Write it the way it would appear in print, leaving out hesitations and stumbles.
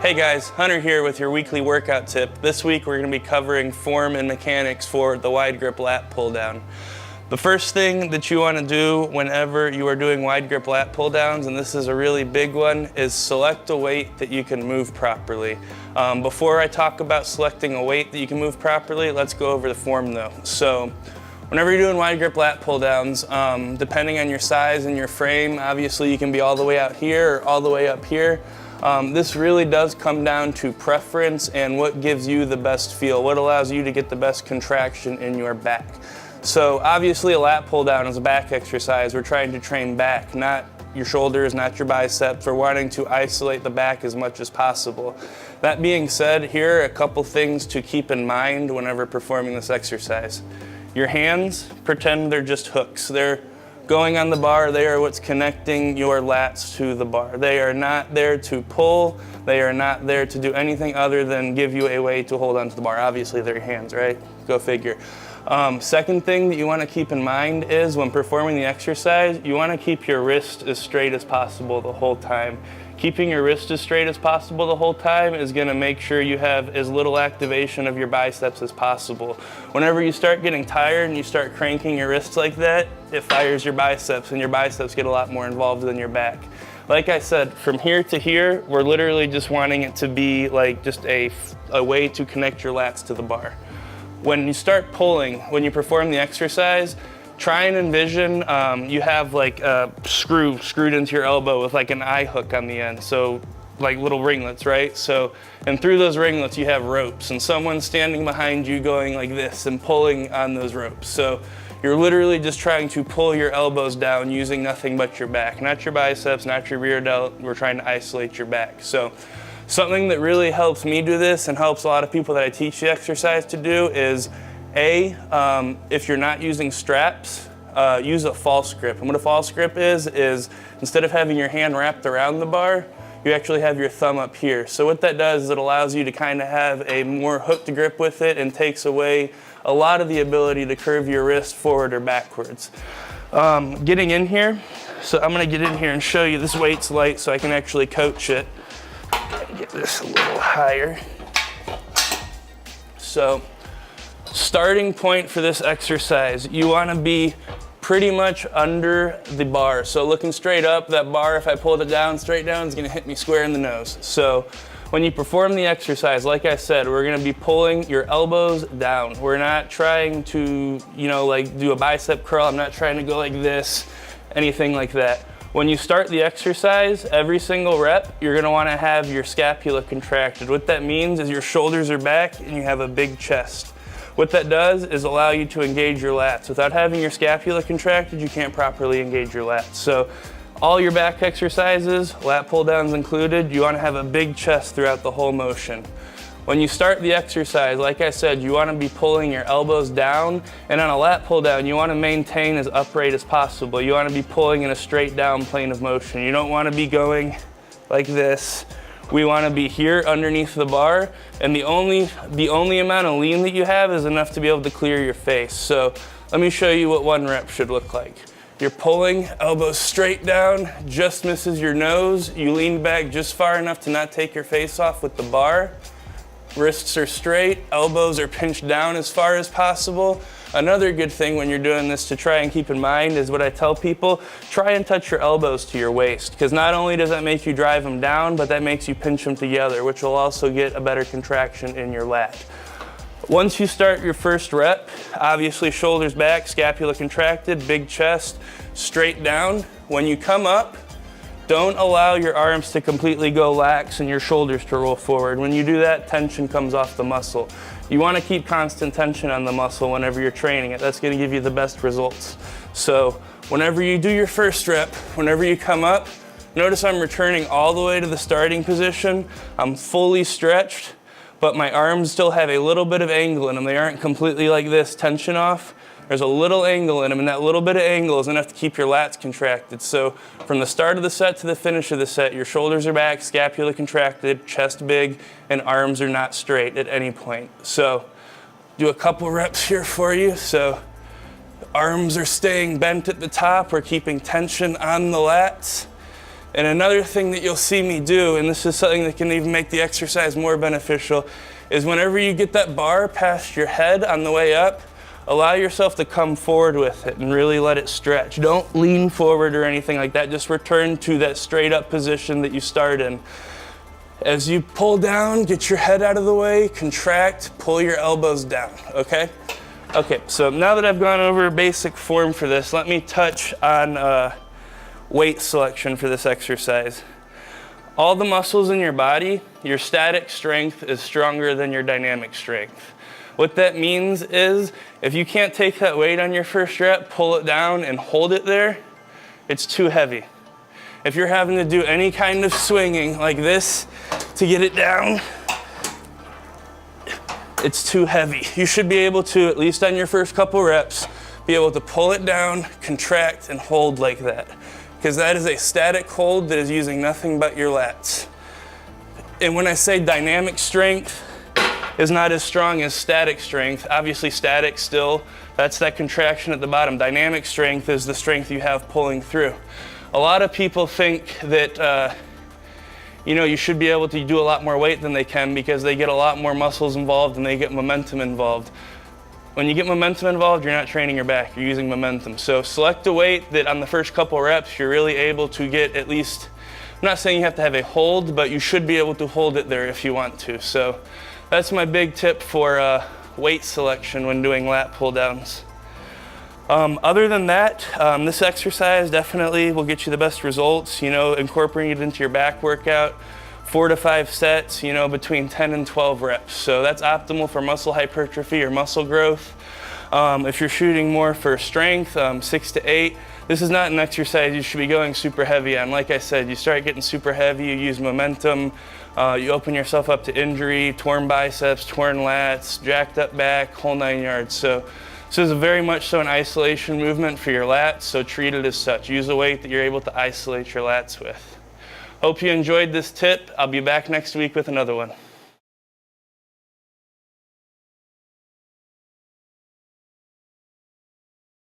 Hey guys, Hunter here with your weekly workout tip. This week we're going to be covering form and mechanics for the wide grip lat pull down. The first thing that you want to do whenever you are doing wide grip lat pull downs, and this is a really big one, is select a weight that you can move properly. Before I talk about selecting a weight that you can move properly, let's go over the form though. So whenever you're doing wide grip lat pull downs, depending on your size and your frame, obviously you can be all the way out here or all the way up here. This really does come down to preference and what gives you the best feel, what allows you to get the best contraction in your back. So obviously a lat pull down is a back exercise. We're trying to train back, not your shoulders, not your biceps. We're wanting to isolate the back as much as possible. That being said, here are a couple things to keep in mind whenever performing this exercise. Your hands, pretend they're just hooks. They're going on the bar. They are what's connecting your lats to the bar. They are not there to pull. They are not there to do anything other than give you a way to hold onto the bar. Obviously they're your hands, right? Go figure. Second thing that you want to keep in mind is when performing the exercise, you want to keep your wrist as straight as possible the whole time. Keeping your wrist as straight as possible the whole time is going to make sure you have as little activation of your biceps as possible. Whenever you start getting tired and you start cranking your wrists like that, it fires your biceps, and your biceps get a lot more involved than your back. Like I said, from here to here, we're literally just wanting it to be like just a way to connect your lats to the bar. When you start pulling, when you perform the exercise, try and envision you have like a screw screwed into your elbow with like an eye hook on the end. So like little ringlets, right? So, and through those ringlets you have ropes, and someone's standing behind you going like this and pulling on those ropes. So you're literally just trying to pull your elbows down using nothing but your back, not your biceps, not your rear delt. We're trying to isolate your back. So something that really helps me do this and helps a lot of people that I teach the exercise to do is if you're not using straps, use a false grip. And what a false grip is instead of having your hand wrapped around the bar, you actually have your thumb up here. So what that does is it allows you to kind of have a more hooked grip with it and takes away a lot of the ability to curve your wrist forward or backwards. Getting in here, so I'm going to get in here and show you. This weight's light so I can actually coach it. Get this a little higher. So starting point for this exercise, you want to be pretty much under the bar. So looking straight up, that bar, if I pulled it down, straight down, is going to hit me square in the nose. So when you perform the exercise, like I said, we're going to be pulling your elbows down. We're not trying to, like do a bicep curl. I'm not trying to go like this, anything like that. When you start the exercise, every single rep, you're going to want to have your scapula contracted. What that means is your shoulders are back and you have a big chest. What that does is allow you to engage your lats. Without having your scapula contracted, you can't properly engage your lats. So all your back exercises, lat pull downs included, you want to have a big chest throughout the whole motion. When you start the exercise, like I said, you want to be pulling your elbows down, and on a lat pull down, you want to maintain as upright as possible. You want to be pulling in a straight down plane of motion. You don't want to be going like this. We want to be here underneath the bar, and the only amount of lean that you have is enough to be able to clear your face. So let me show you what one rep should look like. You're pulling, elbows straight down, just misses your nose. You lean back just far enough to not take your face off with the bar. Wrists are straight, elbows are pinched down as far as possible. Another good thing when you're doing this to try and keep in mind is what I tell people, try and touch your elbows to your waist, because not only does that make you drive them down, but that makes you pinch them together, which will also get a better contraction in your lat. Once you start your first rep, obviously shoulders back, scapula contracted, big chest, straight down. When you come up, don't allow your arms to completely go lax and your shoulders to roll forward. When you do that, tension comes off the muscle. You want to keep constant tension on the muscle whenever you're training it. That's going to give you the best results. So whenever you do your first rep, whenever you come up, notice I'm returning all the way to the starting position. I'm fully stretched, but my arms still have a little bit of angle in them. They aren't completely like this, tension off. There's a little angle in them, and that little bit of angle is enough to keep your lats contracted. So from the start of the set to the finish of the set, your shoulders are back, scapula contracted, chest big, and arms are not straight at any point. So do a couple reps here for you. So arms are staying bent at the top. We're keeping tension on the lats. And another thing that you'll see me do, and this is something that can even make the exercise more beneficial, is whenever you get that bar past your head on the way up, allow yourself to come forward with it and really let it stretch. Don't lean forward or anything like that. Just return to that straight up position that you start in. As you pull down, get your head out of the way, contract, pull your elbows down, okay? Okay, so now that I've gone over basic form for this, let me touch on weight selection for this exercise. All the muscles in your body, your static strength is stronger than your dynamic strength. What that means is, if you can't take that weight on your first rep, pull it down and hold it there, it's too heavy. If you're having to do any kind of swinging like this to get it down, it's too heavy. You should be able to, at least on your first couple reps, be able to pull it down, contract, and hold like that. Because that is a static hold that is using nothing but your lats. And when I say dynamic strength is not as strong as static strength, obviously static still, that's that contraction at the bottom. Dynamic strength is the strength you have pulling through. A lot of people think that you should be able to do a lot more weight than they can because they get a lot more muscles involved and they get momentum involved. When you get momentum involved, you're not training your back, you're using momentum. So select a weight that on the first couple reps, you're really able to get at least, I'm not saying you have to have a hold, but you should be able to hold it there if you want to. So that's my big tip for weight selection when doing lat pull downs. Other than that, this exercise definitely will get you the best results. Incorporating it into your back workout, 4 to 5 sets, between 10 and 12 reps. So that's optimal for muscle hypertrophy or muscle growth. If you're shooting more for strength, 6 to 8. This is not an exercise you should be going super heavy on. Like I said, you start getting super heavy, you use momentum, you open yourself up to injury, torn biceps, torn lats, jacked up back, whole 9 yards. So this is very much so an isolation movement for your lats, so treat it as such. Use a weight that you're able to isolate your lats with. Hope you enjoyed this tip. I'll be back next week with another one.